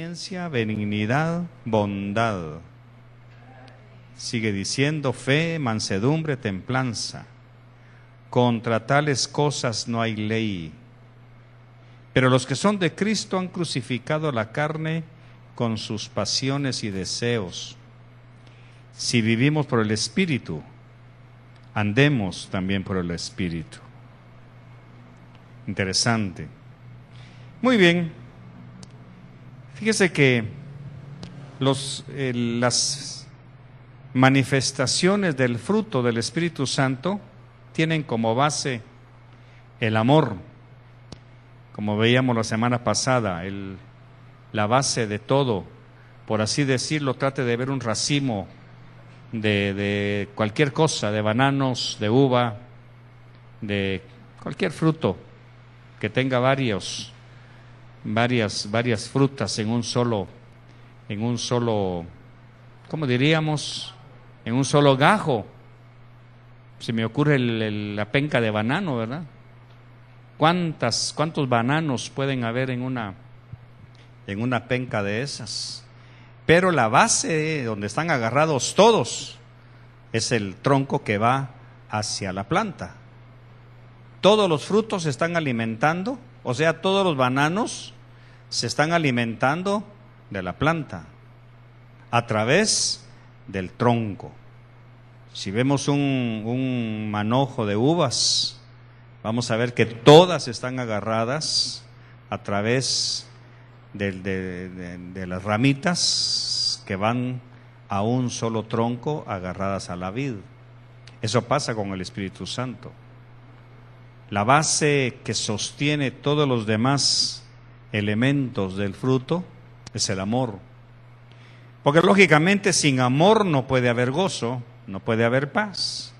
paciencia, benignidad, bondad. Sigue diciendo fe, mansedumbre, templanza. Contra tales cosas no hay ley. Pero los que son de Cristo han crucificado la carne con sus pasiones y deseos. Si vivimos por el Espíritu, andemos también por el Espíritu. Interesante. Muy bien. Fíjese que las manifestaciones del fruto del Espíritu Santo tienen como base el amor. Como veíamos la semana pasada, la base de todo, por así decirlo, trate de ver un racimo de cualquier cosa, de bananos, de uva, de cualquier fruto que tenga varias frutas en un solo, ¿cómo diríamos? En un solo gajo. Se me ocurre la penca de banano, ¿verdad? ¿Cuántos bananos pueden haber en una penca de esas? Pero la base donde están agarrados todos es el tronco que va hacia la planta. Todos los frutos se están alimentando, o sea, todos los bananos se están alimentando de la planta a través del tronco. Si vemos un manojo de uvas, vamos a ver que todas están agarradas a través de las ramitas que van a un solo tronco agarradas a la vid. Eso pasa con el Espíritu Santo. La base que sostiene todos los demás elementos del fruto es el amor. Porque lógicamente sin amor no puede haber gozo, no puede haber paz.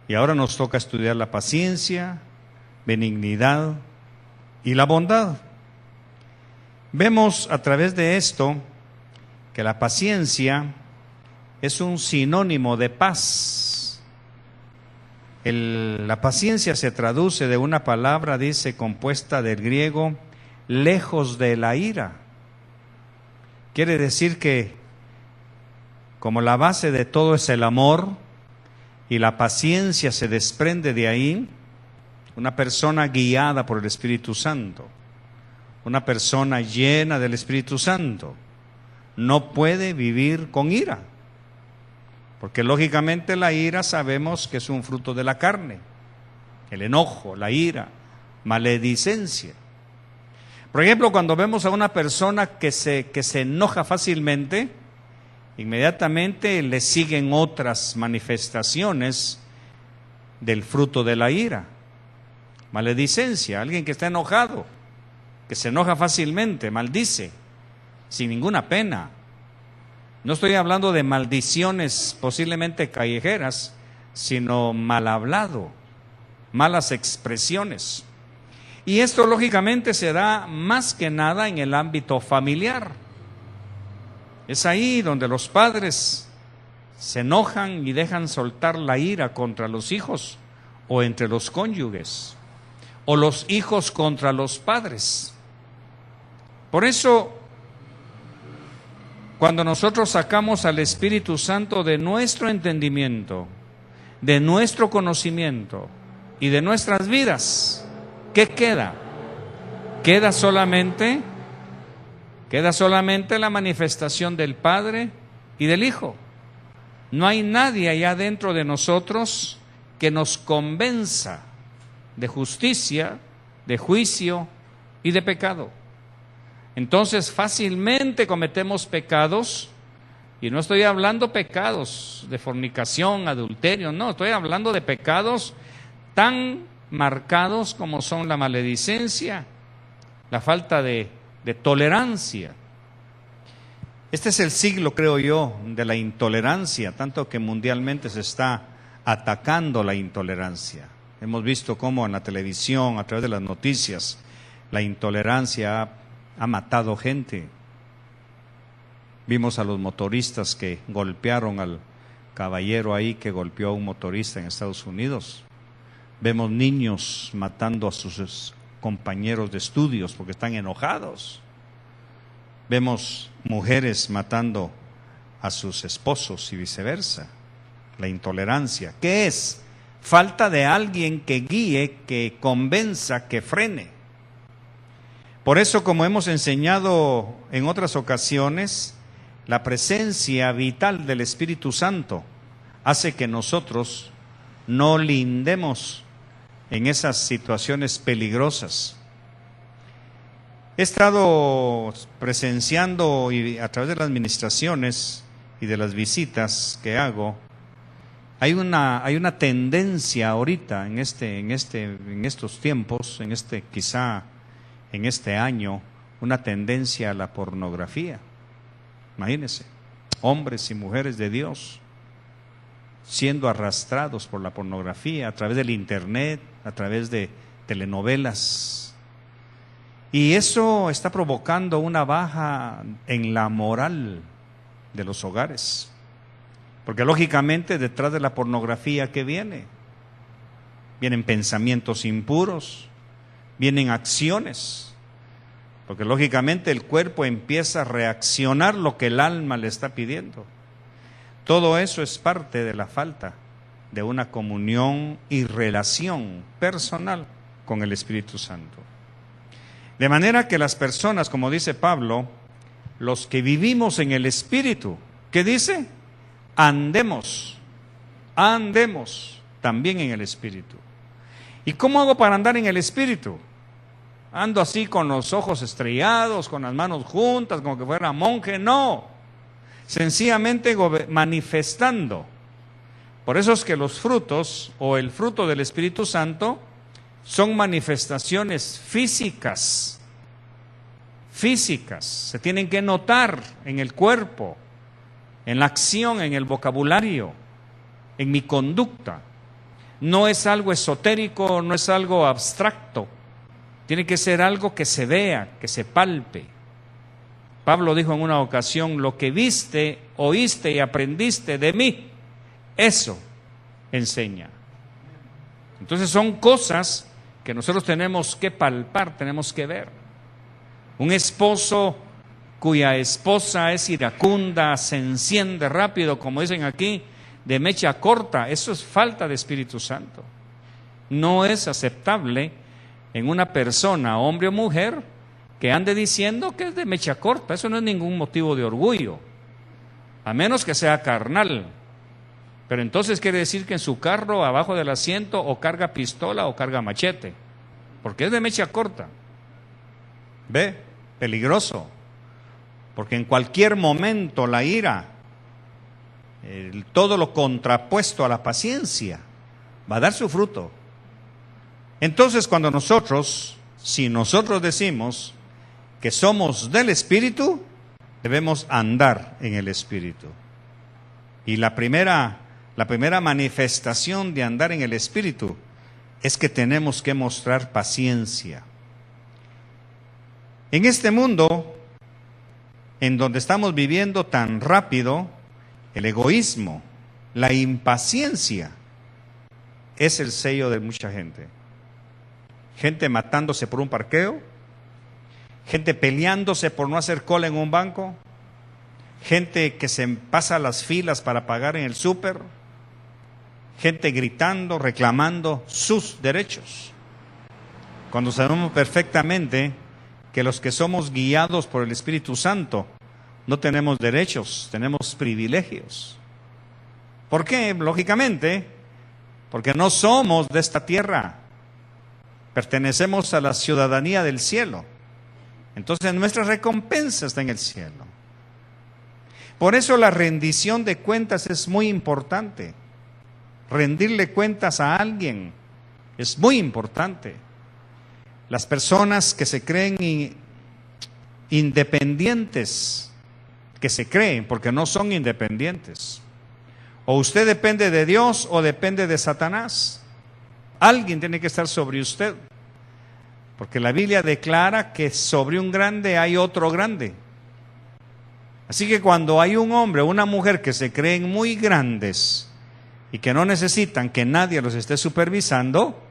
Y ahora nos toca estudiar la paciencia, benignidad y la bondad. Vemos a través de esto que la paciencia es un sinónimo de paz. La paciencia se traduce de una palabra, dice, compuesta del griego, lejos de la ira. Quiere decir que como la base de todo es el amor y la paciencia se desprende de ahí, una persona guiada por el Espíritu Santo, una persona llena del Espíritu Santo, no puede vivir con ira. Porque lógicamente la ira sabemos que es un fruto de la carne, el enojo, la ira, maledicencia. Por ejemplo, cuando vemos a una persona que se enoja fácilmente, inmediatamente le siguen otras manifestaciones del fruto de la ira. Maledicencia, alguien que está enojado, que se enoja fácilmente, maldice, sin ninguna pena. No estoy hablando de maldiciones posiblemente callejeras, sino mal hablado, malas expresiones. Y esto lógicamente se da más que nada en el ámbito familiar. Es ahí donde los padres se enojan y dejan soltar la ira contra los hijos o entre los cónyuges, o los hijos contra los padres. Por eso, cuando nosotros sacamos al Espíritu Santo de nuestro entendimiento, de nuestro conocimiento y de nuestras vidas, ¿qué queda? Queda solamente la manifestación del Padre y del Hijo. No hay nadie allá dentro de nosotros que nos convenza de justicia, de juicio y de pecado. Entonces fácilmente cometemos pecados, y no estoy hablando pecados de fornicación, adulterio, no, estoy hablando de pecados tan marcados como son la maledicencia, la falta de tolerancia. Este es el siglo, creo yo, de la intolerancia, tanto que mundialmente se está atacando la intolerancia. Hemos visto cómo en la televisión, a través de las noticias, la intolerancia ha matado gente. Vimos a los motoristas que golpearon al caballero ahí que golpeó a un motorista en Estados Unidos. Vemos niños matando a sus compañeros de estudios porque están enojados. Vemos mujeres matando a sus esposos y viceversa. La intolerancia. ¿Qué es? Falta de alguien que guíe, que convenza, que frene. Por eso, como hemos enseñado en otras ocasiones, la presencia vital del Espíritu Santo hace que nosotros no lindemos en esas situaciones peligrosas. He estado presenciando y a través de las administraciones y de las visitas que hago, hay una tendencia ahorita en estos tiempos, quizá en este año, una tendencia a la pornografía. Imagínense, hombres y mujeres de Dios siendo arrastrados por la pornografía a través del internet, a través de telenovelas. Y eso está provocando una baja en la moral de los hogares. Porque lógicamente detrás de la pornografía, ¿qué viene? Vienen pensamientos impuros, vienen acciones. Porque lógicamente el cuerpo empieza a reaccionar lo que el alma le está pidiendo. Todo eso es parte de la falta de una comunión y relación personal con el Espíritu Santo. De manera que las personas, como dice Pablo, los que vivimos en el Espíritu, ¿qué dice? Andemos también en el Espíritu. ¿Y cómo hago para andar en el Espíritu? Ando así con los ojos estrellados, con las manos juntas, como que fuera monje. No, sencillamente manifestando. Por eso es que los frutos o el fruto del Espíritu Santo son manifestaciones físicas. Se tienen que notar en el cuerpo, en la acción, en el vocabulario, en mi conducta. No es algo esotérico, no es algo abstracto. Tiene que ser algo que se vea, que se palpe. Pablo dijo en una ocasión: lo que viste, oíste y aprendiste de mí, eso enseña. Entonces son cosas que nosotros tenemos que palpar, tenemos que ver. Un esposo cuya esposa es iracunda, se enciende rápido, como dicen aquí, de mecha corta, eso es falta de Espíritu Santo. No es aceptable en una persona, hombre o mujer, que ande diciendo que es de mecha corta. Eso no es ningún motivo de orgullo, a menos que sea carnal. Pero entonces quiere decir que en su carro, abajo del asiento, o carga pistola o carga machete, porque es de mecha corta. ¿Ve? Peligroso. Porque en cualquier momento la ira, todo lo contrapuesto a la paciencia, va a dar su fruto. Entonces si nosotros decimos que somos del Espíritu, debemos andar en el Espíritu. Y la primera manifestación de andar en el Espíritu es que tenemos que mostrar paciencia. En este mundo en donde estamos viviendo tan rápido, el egoísmo, la impaciencia es el sello de mucha gente. Gente matándose por un parqueo, gente peleándose por no hacer cola en un banco, gente que se pasa las filas para pagar en el súper, gente gritando, reclamando sus derechos. Cuando sabemos perfectamente que los que somos guiados por el Espíritu Santo no tenemos derechos, tenemos privilegios. ¿Por qué? Lógicamente, porque no somos de esta tierra, pertenecemos a la ciudadanía del cielo. Entonces nuestra recompensa está en el cielo. Por eso la rendición de cuentas es muy importante. Rendirle cuentas a alguien es muy importante. Las personas que se creen independientes, que se creen porque no son independientes. O usted depende de Dios o depende de Satanás. Alguien tiene que estar sobre usted. Porque la Biblia declara que sobre un grande hay otro grande. Así que cuando hay un hombre o una mujer que se creen muy grandes y que no necesitan que nadie los esté supervisando,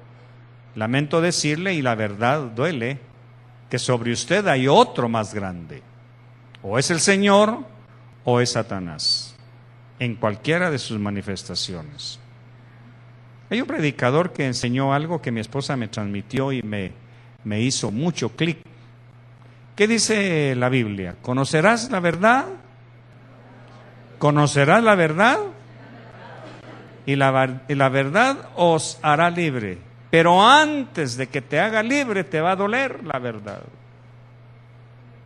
lamento decirle, y la verdad duele, que sobre usted hay otro más grande. O es el Señor o es Satanás, en cualquiera de sus manifestaciones. Hay un predicador que enseñó algo que mi esposa me transmitió y me hizo mucho clic. ¿Qué dice la Biblia? ¿Conocerás la verdad? ¿Conocerás la verdad? Y la verdad os hará libre. Pero antes de que te haga libre, te va a doler la verdad.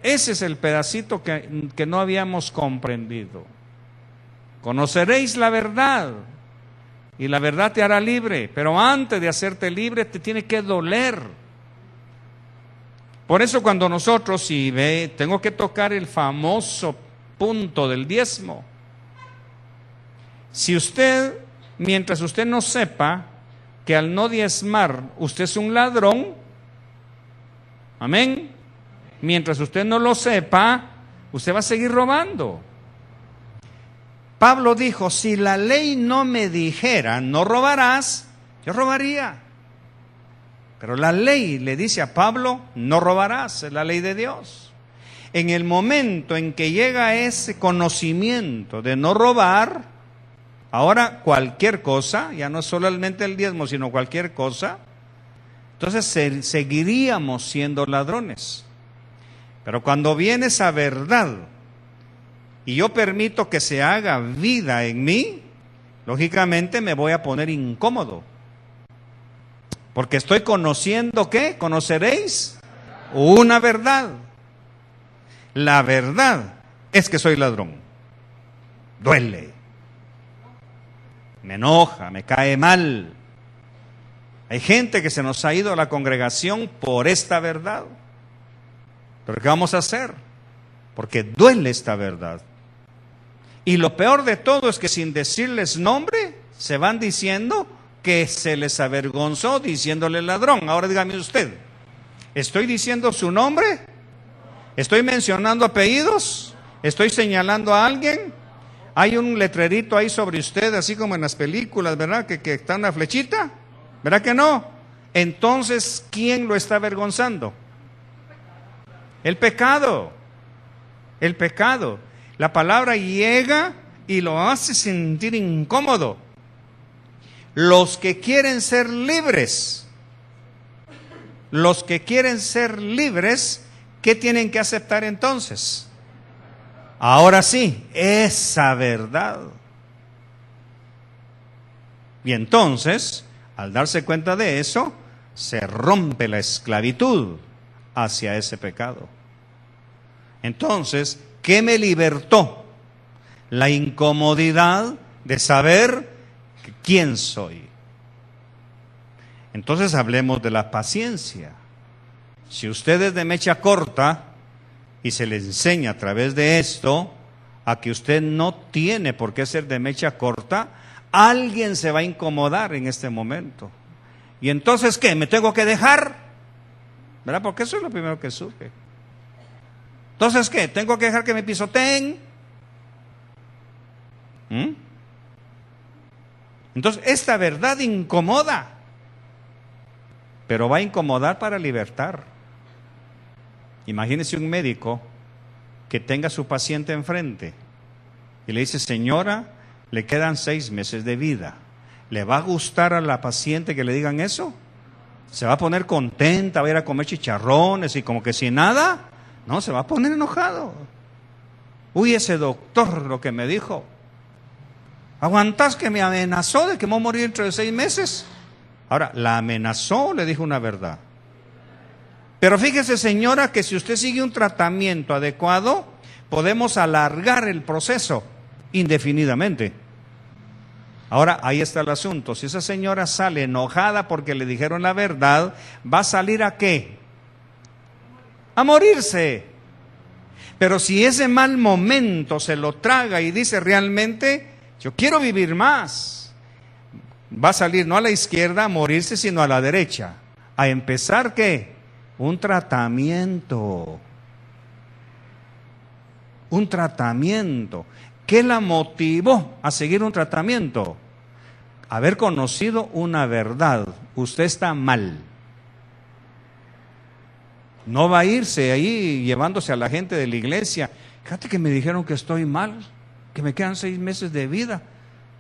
Ese es el pedacito que no habíamos comprendido. Conoceréis la verdad y la verdad te hará libre, pero antes de hacerte libre te tiene que doler. Por eso cuando nosotros, tengo que tocar el famoso punto del diezmo. Si usted, mientras usted no sepa que al no diezmar usted es un ladrón, amén, mientras usted no lo sepa, usted va a seguir robando. Pablo dijo, si la ley no me dijera, no robarás, yo robaría. Pero la ley le dice a Pablo, no robarás, es la ley de Dios. En el momento en que llega ese conocimiento de no robar, ahora cualquier cosa, ya no solamente el diezmo, sino cualquier cosa, entonces seguiríamos siendo ladrones. Pero cuando viene esa verdad y yo permito que se haga vida en mí, lógicamente me voy a poner incómodo. Porque estoy conociendo, ¿qué? ¿Conoceréis? Una verdad. La verdad es que soy ladrón. Duele. Me enoja, me cae mal. Hay gente que se nos ha ido a la congregación por esta verdad. ¿Pero qué vamos a hacer? Porque duele esta verdad. Y lo peor de todo es que sin decirles nombre, se van diciendo que se les avergonzó diciéndole ladrón. Ahora dígame usted, ¿estoy diciendo su nombre? ¿Estoy mencionando apellidos? ¿Estoy señalando a alguien? Hay un letrerito ahí sobre usted, así como en las películas, ¿verdad? Que está una flechita, ¿verdad que no? Entonces, ¿quién lo está avergonzando? El pecado. El pecado. La palabra llega y lo hace sentir incómodo. Los que quieren ser libres, ¿qué tienen que aceptar entonces? Ahora sí, esa verdad. Y entonces, al darse cuenta de eso, se rompe la esclavitud hacia ese pecado. Entonces, ¿qué me libertó? La incomodidad de saber quién soy. Entonces hablemos de la paciencia. Si usted es de mecha corta y se le enseña a través de esto a que usted no tiene por qué ser de mecha corta, alguien se va a incomodar en este momento. ¿Y entonces qué? ¿Me tengo que dejar? ¿Verdad? Porque eso es lo primero que surge. Entonces ¿qué? ¿Tengo que dejar que me pisoteen? Entonces esta verdad incomoda, pero va a incomodar para libertar. Imagínese un médico que tenga a su paciente enfrente y le dice, señora, le quedan 6 meses de vida. ¿Le va a gustar a la paciente que le digan eso? ¿Se va a poner contenta, va a ir a comer chicharrones y como que sin nada? No, se va a poner enojado. Uy, ese doctor lo que me dijo. ¿Aguantás que me amenazó de que me voy a morir dentro de 6 meses? Ahora, ¿la amenazó o le dijo una verdad? Pero fíjese, señora, que si usted sigue un tratamiento adecuado, podemos alargar el proceso indefinidamente. Ahora, ahí está el asunto. Si esa señora sale enojada porque le dijeron la verdad, ¿va a salir a qué? A morirse. Pero si ese mal momento se lo traga y dice realmente, yo quiero vivir más, va a salir no a la izquierda a morirse, sino a la derecha. A empezar, ¿qué? Un tratamiento. Un tratamiento. ¿Qué la motivó a seguir un tratamiento? Haber conocido una verdad. Usted está mal. No va a irse ahí llevándose a la gente de la iglesia. Fíjate que me dijeron que estoy mal, que me quedan 6 meses de vida.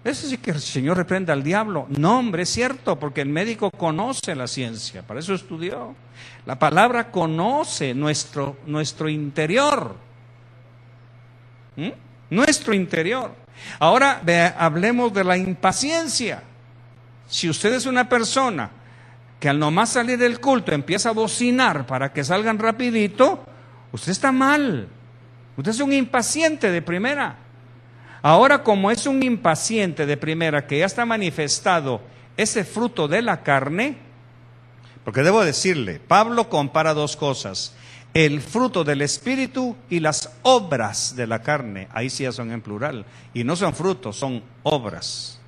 Eso sí que el Señor reprenda al diablo. No, hombre, es cierto, porque el médico conoce la ciencia, para eso estudió. La palabra conoce nuestro interior. Nuestro interior. Ahora hablemos de la impaciencia. Si usted es una persona que al nomás salir del culto empieza a bocinar para que salgan rapidito, usted está mal. Usted es un impaciente de primera. Ahora, como es un impaciente de primera que ya está manifestado ese fruto de la carne, porque debo decirle, Pablo compara 2 cosas, el fruto del Espíritu y las obras de la carne. Ahí sí ya son en plural, y no son frutos, son obras.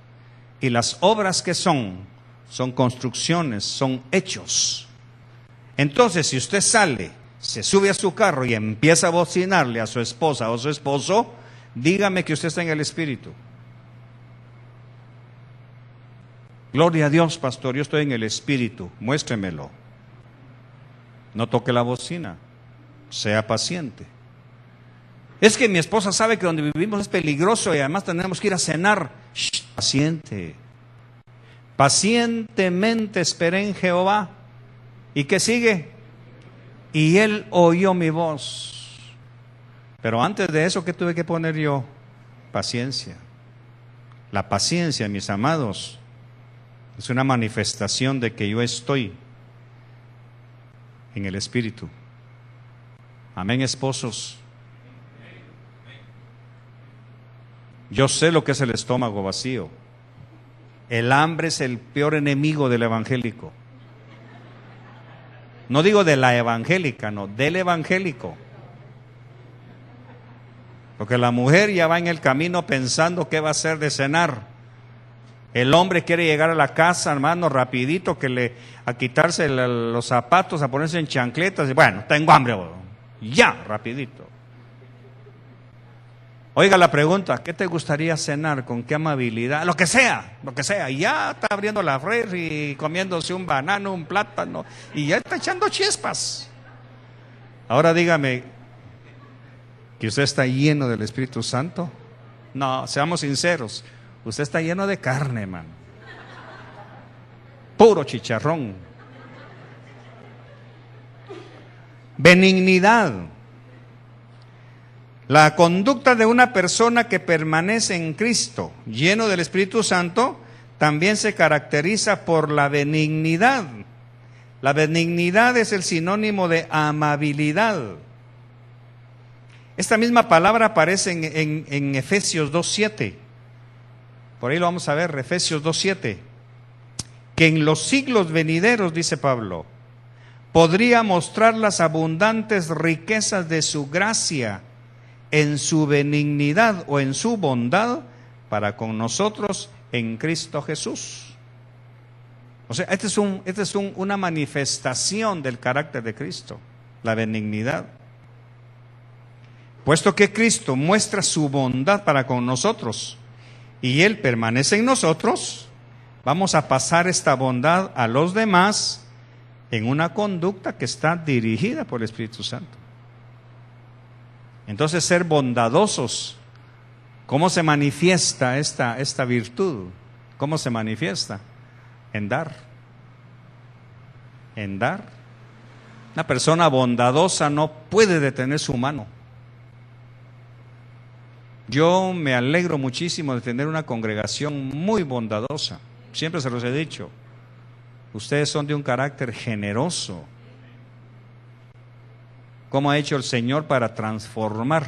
Y las obras que son construcciones, son hechos. Entonces, si usted sale, se sube a su carro y empieza a bocinarle a su esposa o a su esposo, dígame que usted está en el Espíritu. Gloria a Dios, pastor, yo estoy en el Espíritu, muéstremelo. No toque la bocina, sea paciente. Es que mi esposa sabe que donde vivimos es peligroso y además tenemos que ir a cenar. Shh, paciente. Pacientemente esperé en Jehová. ¿Y qué sigue? Y él oyó mi voz. Pero antes de eso, ¿qué tuve que poner yo? Paciencia. La paciencia, mis amados, es una manifestación de que yo estoy en el Espíritu. Amén, esposos. Yo sé lo que es el estómago vacío. El hambre es el peor enemigo del evangélico. No digo de la evangélica, no, del evangélico. Porque la mujer ya va en el camino pensando qué va a hacer de cenar. El hombre quiere llegar a la casa, hermano, rapidito, a quitarse los zapatos, a ponerse en chancletas. Y bueno, tengo hambre, ya, rapidito. Oiga la pregunta, ¿qué te gustaría cenar? ¿Con qué amabilidad? Lo que sea. Y ya está abriendo la refri y comiéndose un banano, un plátano, y ya está echando chispas. Ahora dígame, ¿que usted está lleno del Espíritu Santo? No, seamos sinceros, usted está lleno de carne, hermano. Puro chicharrón. Benignidad. La conducta de una persona que permanece en Cristo, lleno del Espíritu Santo, también se caracteriza por la benignidad. La benignidad es el sinónimo de amabilidad. Esta misma palabra aparece en Efesios 2:7. Por ahí lo vamos a ver, Efesios 2:7. Que en los siglos venideros, dice Pablo, podría mostrar las abundantes riquezas de su gracia en su benignidad o en su bondad para con nosotros en Cristo Jesús. O sea, esta es una manifestación del carácter de Cristo, la benignidad. Puesto que Cristo muestra su bondad para con nosotros y Él permanece en nosotros, vamos a pasar esta bondad a los demás en una conducta que está dirigida por el Espíritu Santo. Entonces, ser bondadosos, ¿cómo se manifiesta esta virtud? ¿Cómo se manifiesta? En dar. En dar. Una persona bondadosa no puede detener su mano. Yo me alegro muchísimo de tener una congregación muy bondadosa. Siempre se los he dicho. Ustedes son de un carácter generoso. ¿Cómo ha hecho el Señor para transformar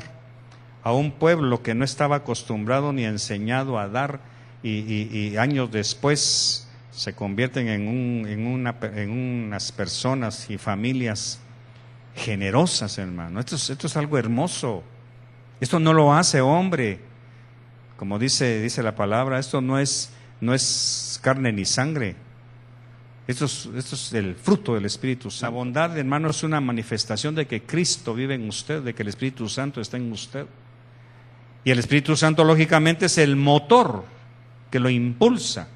a un pueblo que no estaba acostumbrado ni enseñado a dar y años después se convierten en unas personas y familias generosas, hermano? Esto es algo hermoso. Esto no lo hace hombre. Como dice la palabra, esto no es carne ni sangre. Esto es el fruto del Espíritu Santo. La bondad, hermano, es una manifestación de que Cristo vive en usted, de que el Espíritu Santo está en usted. Y el Espíritu Santo, lógicamente, es el motor que lo impulsa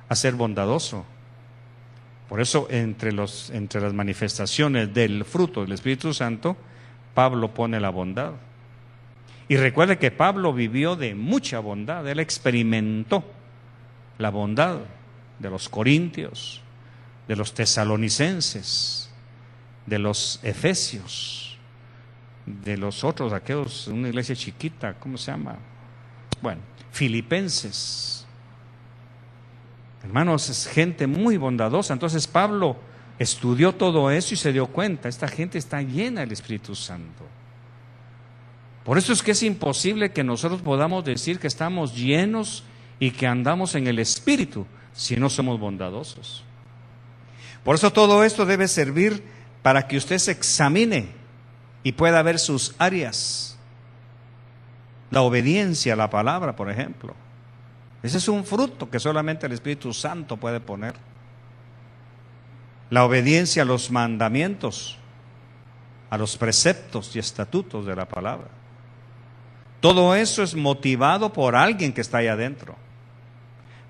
a ser bondadoso. Por eso, entre las manifestaciones del fruto del Espíritu Santo, Pablo pone la bondad. Y recuerde que Pablo vivió de mucha bondad, él experimentó la bondad de los corintios, de los tesalonicenses, de los efesios, de los otros, aquellos, una iglesia chiquita, ¿cómo se llama? Bueno, filipenses. Hermanos, es gente muy bondadosa. Entonces Pablo estudió todo eso y se dio cuenta, esta gente está llena del Espíritu Santo. Por eso es que es imposible que nosotros podamos decir que estamos llenos y que andamos en el Espíritu si no somos bondadosos. Por eso todo esto debe servir para que usted se examine y pueda ver sus áreas. La obediencia a la palabra, por ejemplo. Ese es un fruto que solamente el Espíritu Santo puede poner. La obediencia a los mandamientos, a los preceptos y estatutos de la palabra. Todo eso es motivado por alguien que está ahí adentro.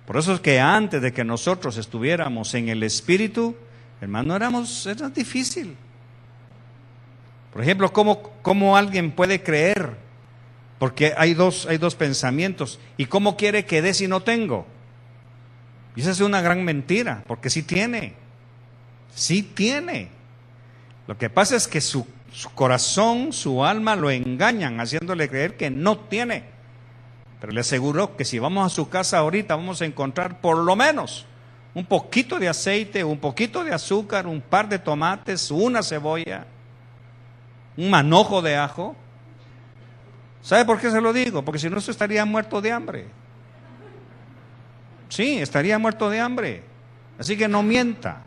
Por eso es que antes de que nosotros estuviéramos en el Espíritu, hermano, era difícil. Por ejemplo, ¿cómo alguien puede creer? Porque hay dos pensamientos. ¿Y cómo quiere que dé si no tengo? Y esa es una gran mentira, porque sí tiene. Sí tiene. Lo que pasa es que su corazón, su alma lo engañan, haciéndole creer que no tiene. Pero le aseguro que si vamos a su casa ahorita, vamos a encontrar por lo menos un poquito de aceite, un poquito de azúcar, un par de tomates, una cebolla, un manojo de ajo. ¿Sabe por qué se lo digo? Porque si no, usted estaría muerto de hambre. Sí, estaría muerto de hambre. Así que no mienta.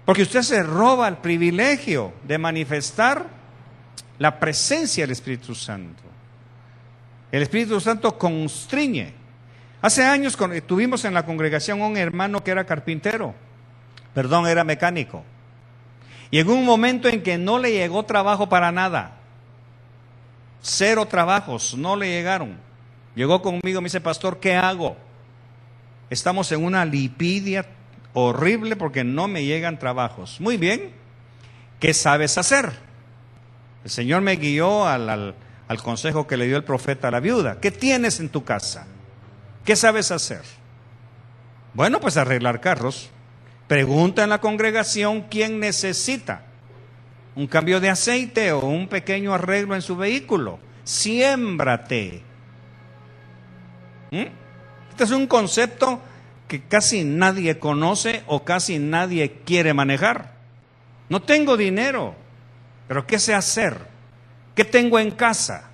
Porque usted se roba el privilegio de manifestar la presencia del Espíritu Santo. El Espíritu Santo constriñe. Hace años tuvimos en la congregación un hermano que era carpintero. Era mecánico. Y en un momento en que no le llegó trabajo para nada. 0 trabajos, no le llegaron. Llegó conmigo, me dice, pastor, ¿qué hago? Estamos en una lipidia horrible porque no me llegan trabajos. Muy bien, ¿qué sabes hacer? El Señor me guió al consejo que le dio el profeta a la viuda. ¿Qué tienes en tu casa? ¿Qué sabes hacer? Bueno, pues arreglar carros. Pregunta en la congregación quién necesita un cambio de aceite o un pequeño arreglo en su vehículo. Siémbrate. Este es un concepto que casi nadie conoce o casi nadie quiere manejar. No tengo dinero, pero ¿qué sé hacer? ¿Qué tengo en casa?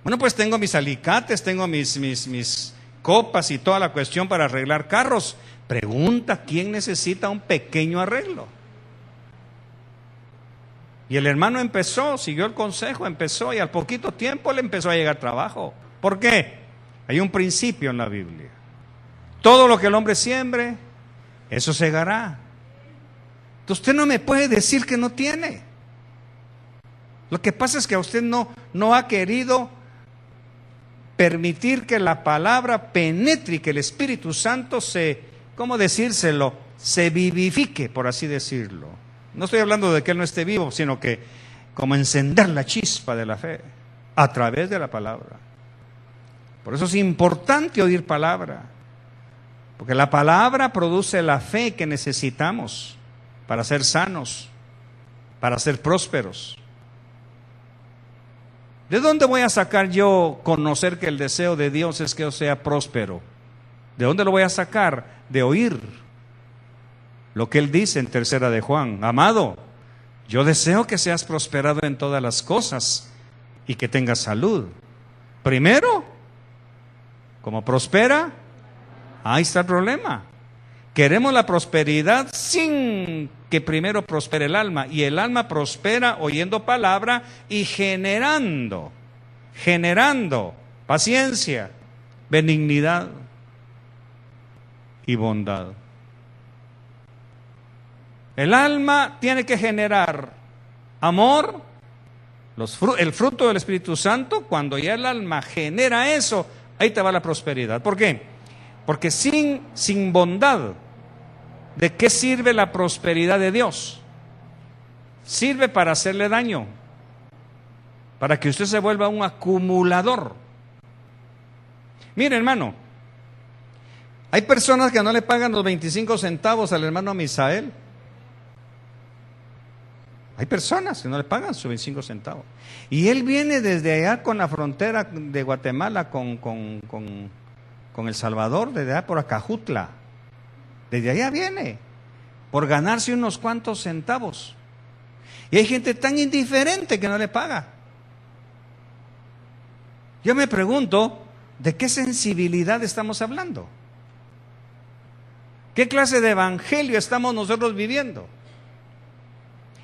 Bueno, pues tengo mis alicates, tengo mis copas y toda la cuestión para arreglar carros. Pregunta quién necesita un pequeño arreglo. Y el hermano siguió el consejo, empezó y al poquito tiempo le empezó a llegar trabajo. ¿Por qué? Hay un principio en la Biblia. Todo lo que el hombre siembre, eso segará. Entonces usted no me puede decir que no tiene. Lo que pasa es que a usted no ha querido permitir que la palabra penetre y que el Espíritu Santo se vivifique, por así decirlo. No estoy hablando de que Él no esté vivo, sino que como encender la chispa de la fe a través de la palabra. Por eso es importante oír palabra, porque la palabra produce la fe que necesitamos para ser sanos, para ser prósperos. ¿De dónde voy a sacar yo conocer que el deseo de Dios es que yo sea próspero? ¿De dónde lo voy a sacar? De oír lo que Él dice en 3 de Juan. Amado, yo deseo que seas prosperado en todas las cosas y que tengas salud. Primero, como prospera, ahí está el problema. Queremos la prosperidad sin que primero prospere el alma. Y el alma prospera oyendo palabra y generando paciencia, benignidad y bondad. El alma tiene que generar amor, el fruto del Espíritu Santo. Cuando ya el alma genera eso, ahí te va la prosperidad. ¿Por qué? Porque sin bondad, ¿de qué sirve la prosperidad de Dios? Sirve para hacerle daño. para que usted se vuelva un acumulador. Mire, hermano, hay personas que no le pagan los 25 centavos al hermano Misael. Hay personas que no le pagan sus 25 centavos. Y él viene desde allá con la frontera de Guatemala con El Salvador, desde allá por Acajutla. Desde allá viene, por ganarse unos cuantos centavos. Y hay gente tan indiferente que no le paga. Yo me pregunto, ¿de qué sensibilidad estamos hablando? ¿Qué clase de evangelio estamos nosotros viviendo?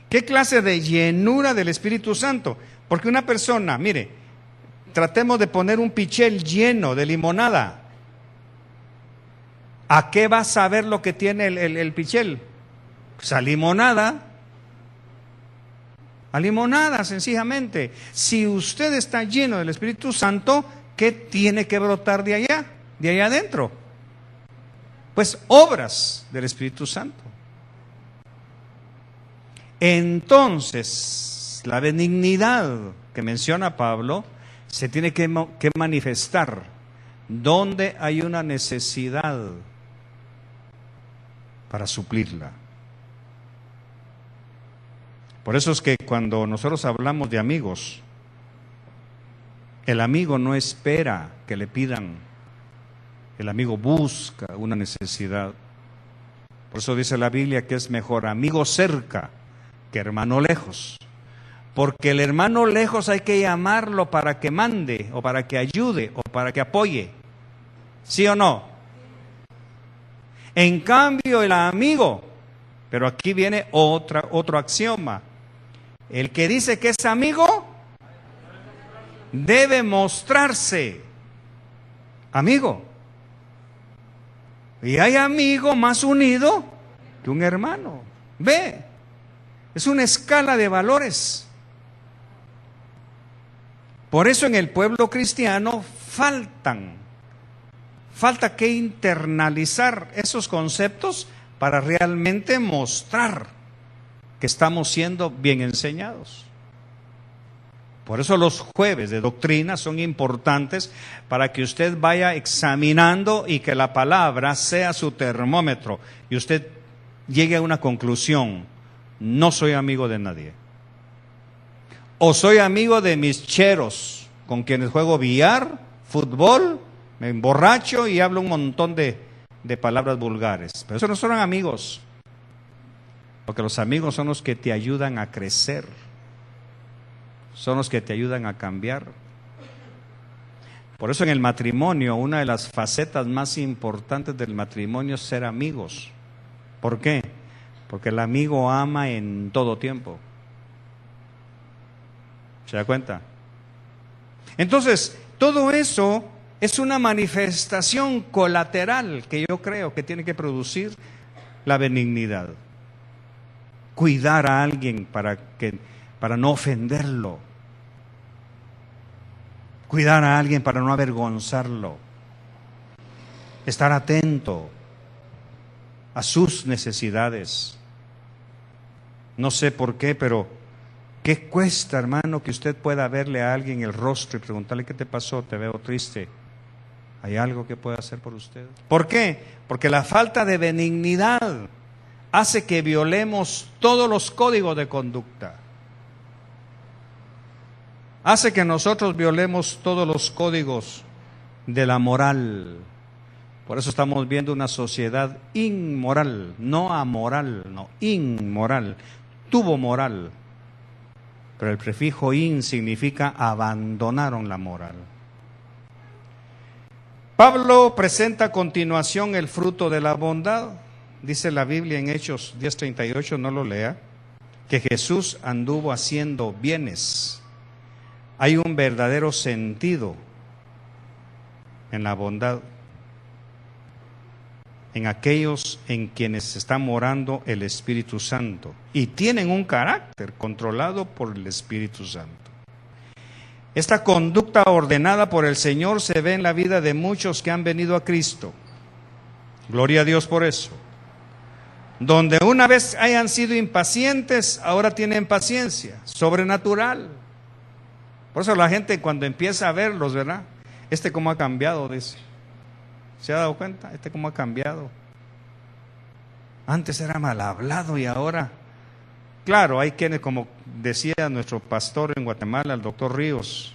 ¿Qué clase de llenura del Espíritu Santo? Porque una persona, mire, tratemos de poner un pichel lleno de limonada. ¿A qué va a saber lo que tiene el pichel? Pues a limonada. A limonada, sencillamente. Si usted está lleno del Espíritu Santo, ¿qué tiene que brotar de allá adentro? Pues obras del Espíritu Santo. Entonces, la benignidad que menciona Pablo se tiene que manifestar donde hay una necesidad para suplirla. Por eso es que cuando nosotros hablamos de amigos, el amigo no espera que le pidan, el amigo busca una necesidad. Por eso dice la Biblia que es mejor amigo cerca que hermano lejos. Porque el hermano lejos hay que llamarlo para que mande, o para que ayude, o para que apoye. ¿Sí o no? En cambio, el amigo, pero aquí viene otro axioma. El que dice que es amigo debe mostrarse amigo. Y hay amigo más unido que un hermano. Ve, es una escala de valores. Por eso en el pueblo cristiano falta que internalizar esos conceptos para realmente mostrar que estamos siendo bien enseñados. Por eso los jueves de doctrina son importantes para que usted vaya examinando y que la palabra sea su termómetro y usted llegue a una conclusión: no soy amigo de nadie. O soy amigo de mis cheros, con quienes juego billar, fútbol, me emborracho y hablo un montón de palabras vulgares. Pero esos no son amigos. Porque los amigos son los que te ayudan a crecer. Son los que te ayudan a cambiar. Por eso en el matrimonio, una de las facetas más importantes del matrimonio es ser amigos. ¿Por qué? Porque el amigo ama en todo tiempo. ¿Se da cuenta? Entonces, todo eso es una manifestación colateral que yo creo que tiene que producir la benignidad. Cuidar a alguien para no ofenderlo. Cuidar a alguien para no avergonzarlo. Estar atento a sus necesidades. No sé por qué, pero ¿qué cuesta, hermano, que usted pueda verle a alguien el rostro y preguntarle: ¿qué te pasó? Te veo triste. ¿Hay algo que pueda hacer por usted? ¿Por qué? Porque la falta de benignidad hace que violemos todos los códigos de conducta. Hace que nosotros violemos todos los códigos de la moral. Por eso estamos viendo una sociedad inmoral, no amoral, no, inmoral. Tuvo moral, pero el prefijo in significa abandonaron la moral. Pablo presenta a continuación el fruto de la bondad. Dice la Biblia en Hechos 10:38, no lo lea, que Jesús anduvo haciendo bienes. Hay un verdadero sentido en la bondad, en aquellos en quienes está morando el Espíritu Santo y tienen un carácter controlado por el Espíritu Santo. Esta conducta ordenada por el Señor se ve en la vida de muchos que han venido a Cristo. Gloria a Dios por eso. Donde una vez hayan sido impacientes, ahora tienen paciencia, sobrenatural. Por eso la gente cuando empieza a verlos, ¿verdad? Cómo ha cambiado, dice. ¿Se ha dado cuenta? Cómo ha cambiado. Antes era mal hablado y ahora, claro, hay quienes, como decía nuestro pastor en Guatemala, el doctor Ríos,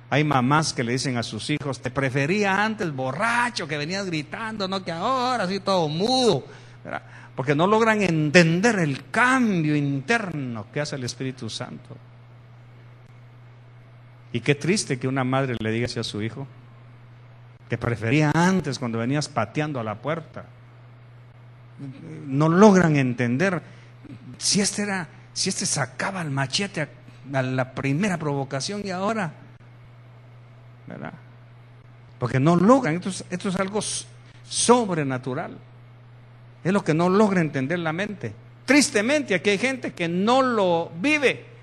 hay mamás que le dicen a sus hijos, te prefería antes borracho, que venías gritando, no que ahora, así todo mudo, ¿verdad? Porque no logran entender el cambio interno que hace el Espíritu Santo. Y qué triste que una madre le diga así a su hijo, te prefería antes cuando venías pateando a la puerta. No logran entender si este sacaba el machete a la primera provocación y ahora, ¿verdad? Porque no logran, esto es algo sobrenatural. Es lo que no logra entender la mente. Tristemente aquí hay gente que no lo vive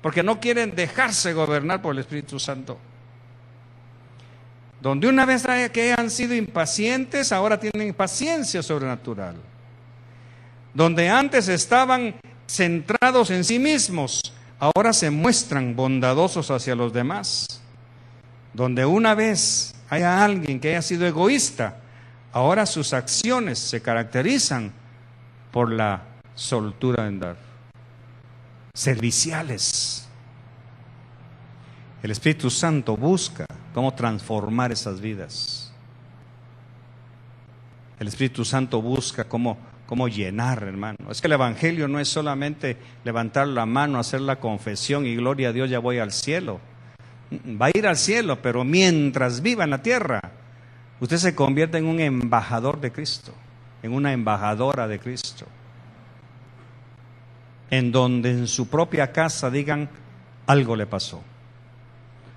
porque no quieren dejarse gobernar por el Espíritu Santo. Donde una vez que hayan sido impacientes, ahora tienen impaciencia sobrenatural. Donde antes estaban centrados en sí mismos, ahora se muestran bondadosos hacia los demás. Donde una vez haya alguien que haya sido egoísta, ahora sus acciones se caracterizan por la soltura en dar. Serviciales. El Espíritu Santo busca cómo transformar esas vidas. El Espíritu Santo busca cómo llenar, hermano. Es que el Evangelio no es solamente levantar la mano, hacer la confesión y gloria a Dios, ya voy al cielo. Va a ir al cielo, pero mientras viva en la tierra, usted se convierte en un embajador de Cristo, en una embajadora de Cristo. En donde en su propia casa digan, algo le pasó.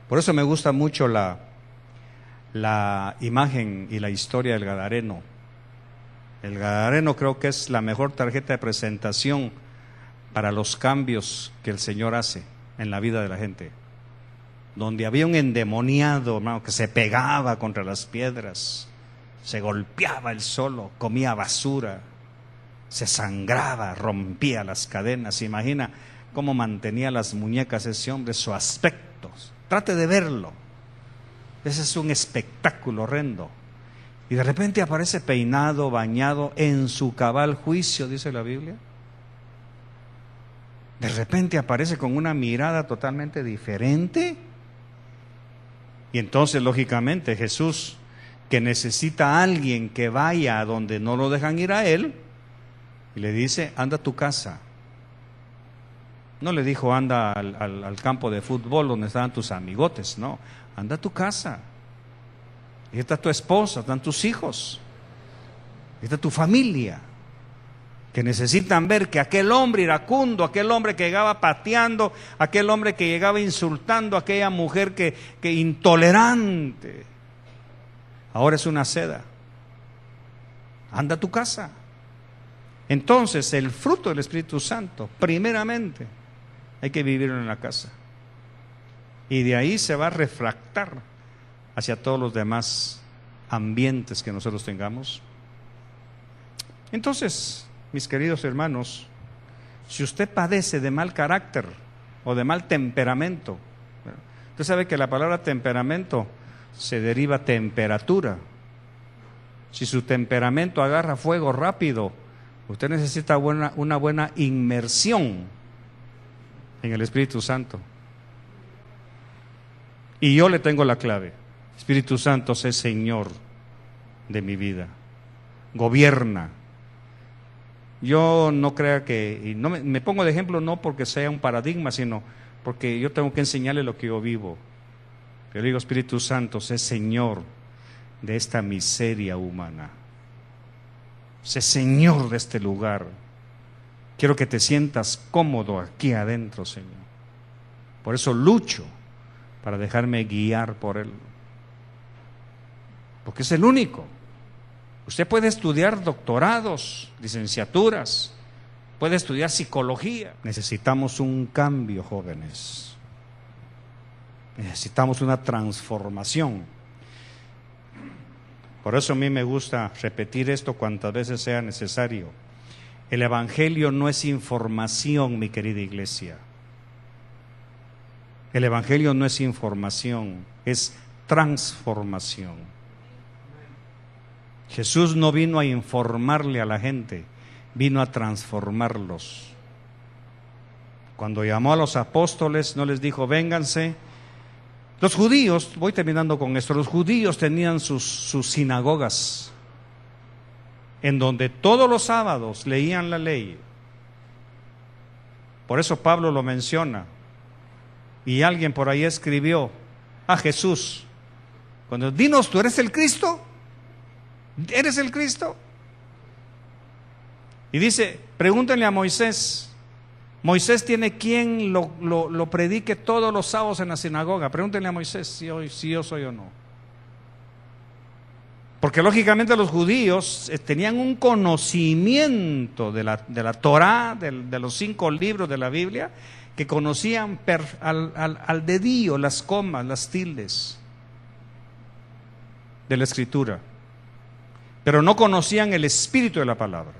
Por eso me gusta mucho la imagen y la historia del Gadareno. El Gadareno creo que es la mejor tarjeta de presentación para los cambios que el Señor hace en la vida de la gente. Donde había un endemoniado, hermano, que se pegaba contra las piedras, se golpeaba él solo, comía basura, se sangraba, rompía las cadenas. Imagina cómo mantenía las muñecas ese hombre, su aspecto. Trate de verlo. Ese es un espectáculo horrendo. Y de repente aparece peinado, bañado, en su cabal juicio, dice la Biblia. De repente aparece con una mirada totalmente diferente. Y entonces, lógicamente, Jesús, que necesita a alguien que vaya a donde no lo dejan ir a él, y le dice, anda a tu casa. No le dijo, anda al campo de fútbol donde estaban tus amigotes, no, anda a tu casa. Ahí está tu esposa, están tus hijos, ahí está tu familia, que necesitan ver que aquel hombre iracundo, aquel hombre que llegaba pateando, aquel hombre que llegaba insultando, aquella mujer que intolerante, ahora es una seda. Anda a tu casa. Entonces, el fruto del Espíritu Santo, primeramente, hay que vivirlo en la casa. Y de ahí se va a refractar hacia todos los demás ambientes que nosotros tengamos. Entonces, mis queridos hermanos, si usted padece de mal carácter o de mal temperamento, usted sabe que la palabra temperamento se deriva temperatura. Si su temperamento agarra fuego rápido, usted necesita una buena inmersión en el Espíritu Santo. Y yo le tengo la clave. Espíritu Santo, sé Señor de mi vida. Gobierna. Yo no crea que, y no me pongo de ejemplo no porque sea un paradigma, sino porque yo tengo que enseñarle lo que yo vivo. Yo digo, Espíritu Santo, sé Señor de esta miseria humana. Sé Señor de este lugar. Quiero que te sientas cómodo aquí adentro, Señor. Por eso lucho para dejarme guiar por Él. Porque es el único. Usted puede estudiar doctorados, licenciaturas, puede estudiar psicología. Necesitamos un cambio, jóvenes. Necesitamos una transformación. Por eso a mí me gusta repetir esto cuantas veces sea necesario. El Evangelio no es información, mi querida iglesia. El Evangelio no es información, es transformación. Jesús no vino a informarle a la gente, vino a transformarlos. Cuando llamó a los apóstoles, no les dijo, vénganse. Los judíos, voy terminando con esto, los judíos tenían sus sinagogas, en donde todos los sábados leían la ley. Por eso Pablo lo menciona. Y alguien por ahí escribió a Jesús, cuando dinos, ¿tú eres el Cristo? ¿Eres el Cristo? Y dice, pregúntenle a Moisés. Moisés tiene quien lo predique todos los sábados en la sinagoga. Pregúntenle a Moisés si yo soy o no. Porque lógicamente los judíos tenían un conocimiento de la Torá, de los 5 libros de la Biblia, que conocían al dedillo las comas, las tildes de la Escritura, pero no conocían el espíritu de la palabra.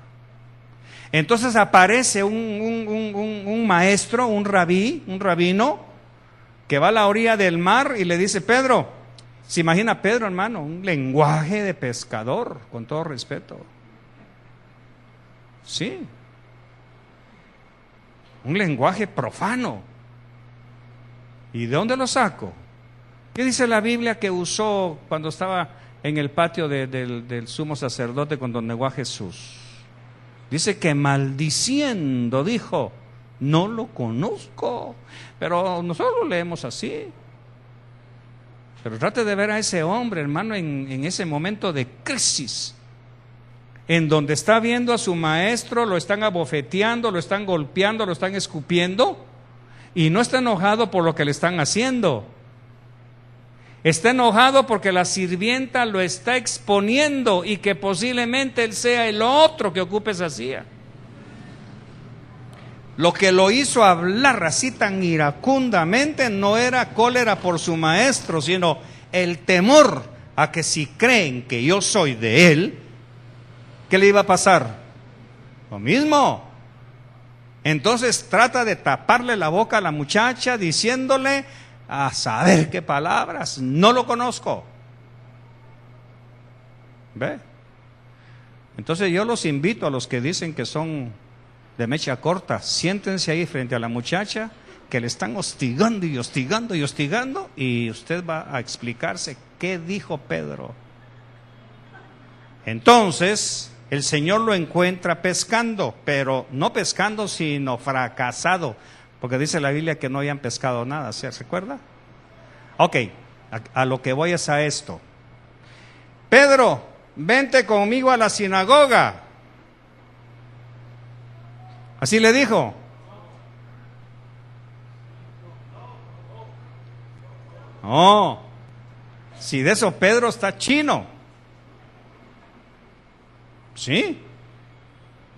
Entonces aparece un maestro, un rabino, que va a la orilla del mar y le dice, Pedro, se imagina Pedro, hermano, un lenguaje de pescador, con todo respeto. Sí. Un lenguaje profano. ¿Y de dónde lo saco? ¿Qué dice la Biblia que usó cuando estaba en el patio del sumo sacerdote cuando negó a Jesús? Dice que maldiciendo dijo, no lo conozco. Pero nosotros lo leemos así. Pero trate de ver a ese hombre, hermano, en ese momento de crisis, en donde está viendo a su maestro, lo están abofeteando, lo están golpeando, lo están escupiendo, y no está enojado por lo que le están haciendo. Está enojado porque la sirvienta lo está exponiendo y que posiblemente él sea el otro que ocupe esa silla. Lo que lo hizo hablar así tan iracundamente no era cólera por su maestro, sino el temor a que si creen que yo soy de él, ¿qué le iba a pasar? Lo mismo. Entonces trata de taparle la boca a la muchacha diciéndole, a saber qué palabras, no lo conozco. ¿Ve? Entonces yo los invito a los que dicen que son de mecha corta, siéntense ahí frente a la muchacha que le están hostigando y hostigando y hostigando, y usted va a explicarse qué dijo Pedro. Entonces el Señor lo encuentra pescando, pero no pescando sino fracasado, porque dice la Biblia que no habían pescado nada, ¿se recuerda? Ok, a lo que voy es a esto. Pedro, vente conmigo a la sinagoga. Así le dijo. No, si de eso Pedro está chino. Sí.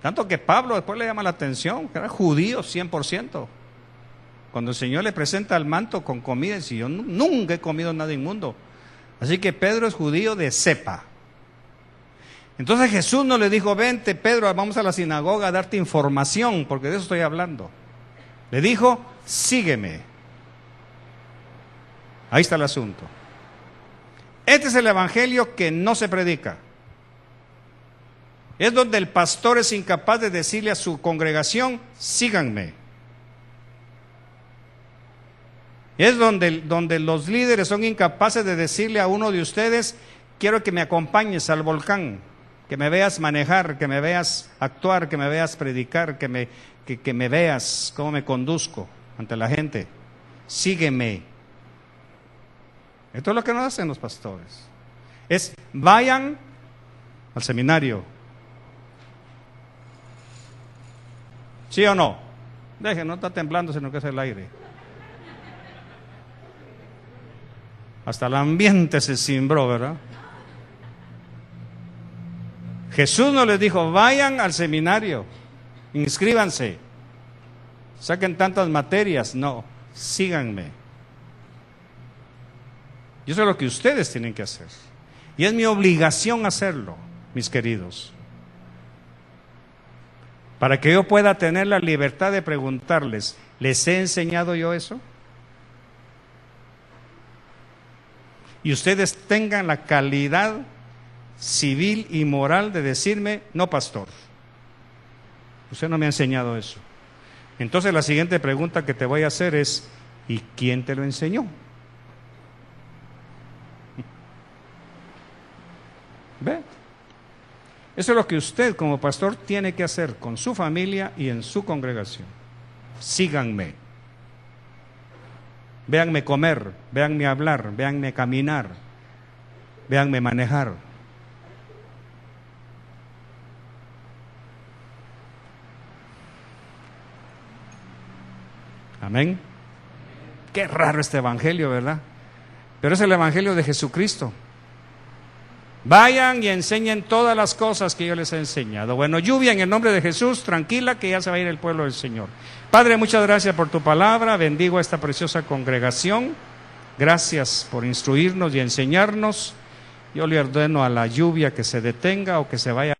Tanto que Pablo después le llama la atención, que era judío 100%. Cuando el Señor le presenta el manto con comida, dice, yo nunca he comido nada inmundo. Así que Pedro es judío de cepa. Entonces Jesús no le dijo, vente Pedro, vamos a la sinagoga a darte información, porque de eso estoy hablando. Le dijo, sígueme. Ahí está el asunto. Este es el evangelio que no se predica. Es donde el pastor es incapaz de decirle a su congregación, síganme. Es donde los líderes son incapaces de decirle a uno de ustedes, quiero que me acompañes al volcán, que me veas manejar, que me veas actuar, que me veas predicar, que me veas cómo me conduzco ante la gente. Sígueme. Esto es lo que no hacen los pastores. Es, vayan al seminario. ¿Sí o no? Dejen, no está temblando, sino que es el aire. Hasta el ambiente se cimbró, ¿verdad? Jesús no les dijo, vayan al seminario, inscríbanse, saquen tantas materias. No, síganme. Y eso es lo que ustedes tienen que hacer. Y es mi obligación hacerlo, mis queridos. Para que yo pueda tener la libertad de preguntarles, ¿les he enseñado yo eso? y ustedes tengan la calidad civil y moral de decirme, no, pastor, usted no me ha enseñado eso. Entonces la siguiente pregunta que te voy a hacer es, ¿y quién te lo enseñó? ¿Ve? Eso es lo que usted como pastor tiene que hacer con su familia y en su congregación. Síganme. Véanme comer, véanme hablar, véanme caminar, véanme manejar. Amén. Qué raro este evangelio, ¿verdad? Pero es el evangelio de Jesucristo. Vayan y enseñen todas las cosas que yo les he enseñado. Bueno, lluvia en el nombre de Jesús, tranquila que ya se va a ir el pueblo del Señor. Padre, muchas gracias por tu palabra, bendigo a esta preciosa congregación. Gracias por instruirnos y enseñarnos. Yo le ordeno a la lluvia que se detenga o que se vaya.